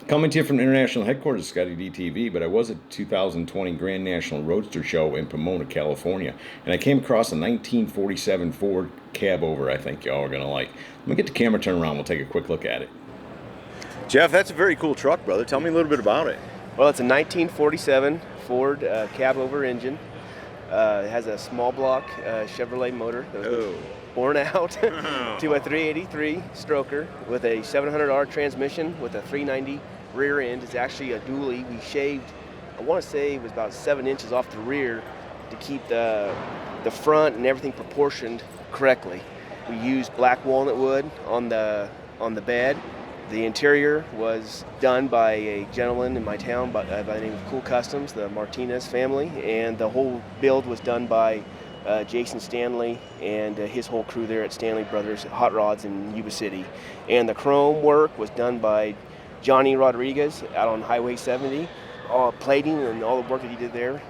Coming to you from International Headquarters, ScottieDTV, but I was at 2020 Grand National Roadster Show in Pomona, California, and I came across a 1947 Ford cab over I think y'all are going to like. Let me get the camera turned around, we'll take a quick look at it. Jeff, that's a very cool truck, brother. Tell me a little bit about it. Well, it's a 1947 Ford cab over engine. It has a small block Chevrolet motor that was born out to a 383 stroker with a 700R transmission with a 390 rear end. It's actually a dually. We shaved, I want to say it was about 7 inches off the rear to keep the front and everything proportioned correctly. We used black walnut wood on the bed. The interior was done by a gentleman in my town by the name of Cool Customs, the Martinez family, and the whole build was done by Jason Stanley and his whole crew there at Stanley Brothers Hot Rods in Yuba City. And the chrome work was done by Johnny Rodriguez out on Highway 70. All plating and all the work that he did there,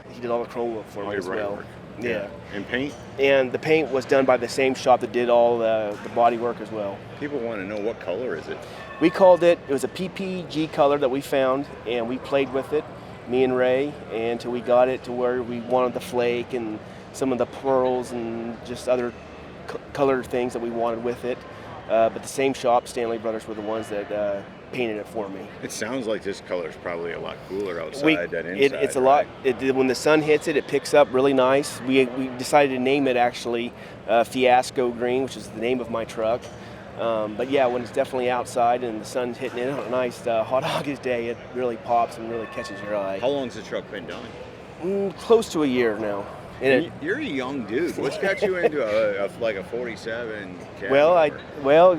he did all the chrome work for me as well. Yeah. And paint? And the paint was done by the same shop that did all the body work as well. People want to know, what color is it? We called it was a PPG color that we found, and we played with it, me and Ray, until we got it to where we wanted the flake and some of the pearls and just other colored things that we wanted with it. But the same shop, Stanley Brothers, were the ones that painted it for me. It sounds like this color is probably a lot cooler outside than inside. It's a lot. When the sun hits it, it picks up really nice. We decided to name it actually Fiascoe Green, which is the name of my truck. But yeah, when it's definitely outside and the sun's hitting it on a nice hot August day, it really pops and really catches your eye. How long's the truck been done? Close to a year now. You're a young dude. What's got you into a 47 cab?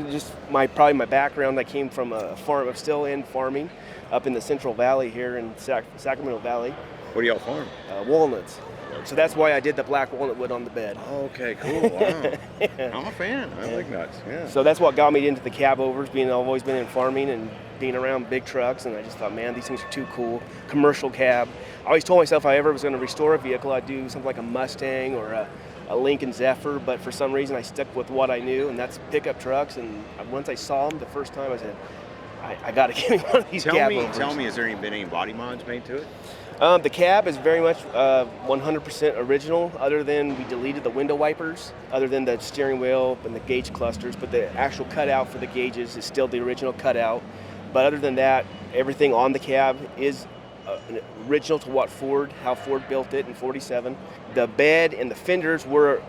Just probably my background. I came from a farm. I'm still in farming up in the Central Valley here in Sacramento Valley. What do y'all farm? Walnuts. So that's why I did the black walnut wood on the bed. Okay, cool. Wow. I'm a fan. I like nuts. Yeah. So that's what got me into the cab overs. I've always been in farming and being around big trucks, and I just thought, man, these things are too cool. Commercial cab. I always told myself if I ever was going to restore a vehicle, I'd do something like a Mustang or a Lincoln Zephyr, but for some reason I stuck with what I knew, and that's pickup trucks. And once I saw them the first time, I said, I got to get me one of these cab overs. Tell me, has there been any body mods made to it? The cab is very much 100% original, other than we deleted the window wipers, other than the steering wheel and the gauge clusters, but the actual cutout for the gauges is still the original cutout. But other than that, everything on the cab is original to how Ford built it in 47. The bed and the fenders were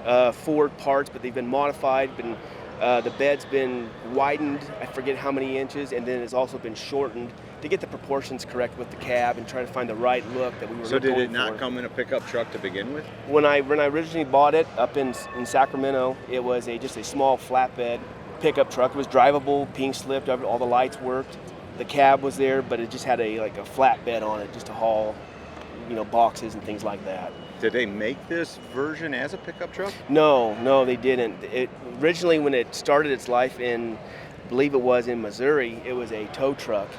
Ford parts, but they've been modified. The bed's been widened, I forget how many inches, and then it's also been shortened to get the proportions correct with the cab and try to find the right look that we were going for. So did it not come in a pickup truck to begin with? When I originally bought it up in Sacramento, it was just a small flatbed pickup truck. It was drivable, pink slipped, all the lights worked. The cab was there, but it just had a flatbed on it just to haul, boxes and things like that. Did they make this version as a pickup truck? No, they didn't. Originally, when it started its life I believe it was in Missouri, it was a tow truck.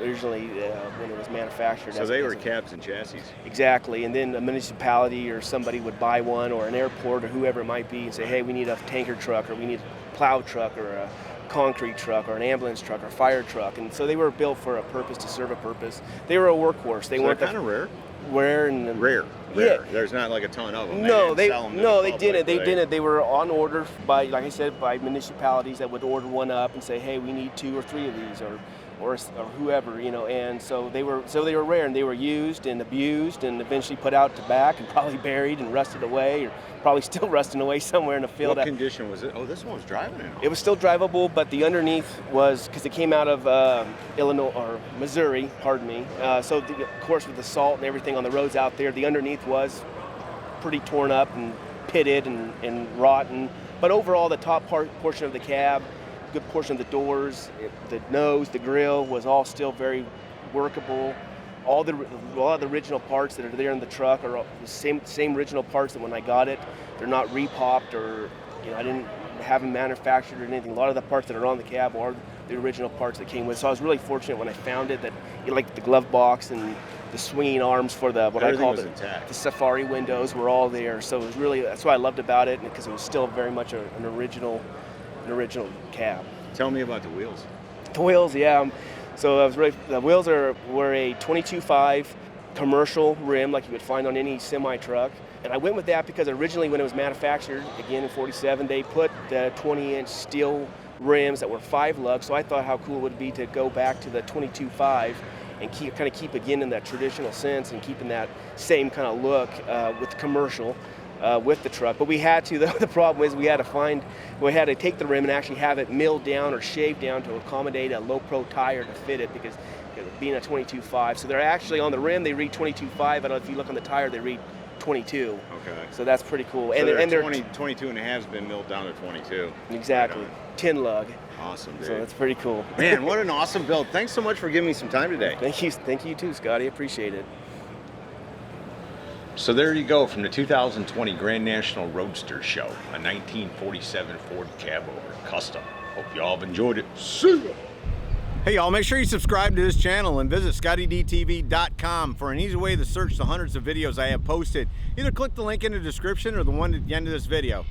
Originally, when it was manufactured. So they were cabs and chassis. Exactly, and then a municipality or somebody would buy one, or an airport or whoever it might be, and say, hey, we need a tanker truck, or we need a plow truck, or a concrete truck, or an ambulance truck, or fire truck. And so they were built for a purpose, to serve a purpose. They were a workhorse. They weren't kind of rare. Rare. Yeah. There's not like a ton of them. They didn't. They didn't. They were on order by, like I said, by municipalities that would order one up and say, hey, we need 2 or 3 of these, or whoever, and so they were rare, and they were used and abused and eventually put out to back and probably buried and rusted away, or probably still rusting away somewhere in a field. What condition was it? Oh, this one was driving. It was still drivable, but the underneath was, because it came out of Missouri, pardon me. So of course with the salt and everything on the roads out there, the underneath was pretty torn up and pitted and rotten. But overall, the top portion of the cab, good portion of the doors, the nose, the grill was all still very workable. A lot of the original parts that are there in the truck are the same original parts that when I got it. They're not repopped, or I didn't have them manufactured or anything. A lot of the parts that are on the cab are the original parts that came with. So I was really fortunate when I found it, that like the glove box and the swinging arms for the what I call the safari windows were all there. So it was really, that's what I loved about it, because it was still very much an original cab. Tell me about the wheels. The wheels, yeah. So the wheels were a 22.5 commercial rim like you would find on any semi-truck. And I went with that because originally when it was manufactured, again in 47, they put the 20-inch steel rims that were 5 lug. So I thought how cool it would be to go back to the 22.5 and keep again in that traditional sense and keeping that same kind of look with the commercial with the truck. But we had to, the problem is we had to take the rim and actually have it milled down or shaved down to accommodate a low pro tire to fit it, because being a 22.5. So they're actually on the rim, they read 22.5. I don't know if you look on the tire, they read 22. Okay. So that's pretty cool. So and they're 22 and a half has been milled down to 22. Exactly. 10 lug. Awesome, dude. So that's pretty cool. Man, what an awesome build. Thanks so much for giving me some time today. Thank you too, Scotty. Appreciate it. So there you go, from the 2020 Grand National Roadster Show, a 1947 Ford cabover custom. Hope you all have enjoyed it. See ya. Hey y'all, make sure you subscribe to this channel and visit ScottieDTV.com for an easy way to search the hundreds of videos I have posted. Either click the link in the description or the one at the end of this video.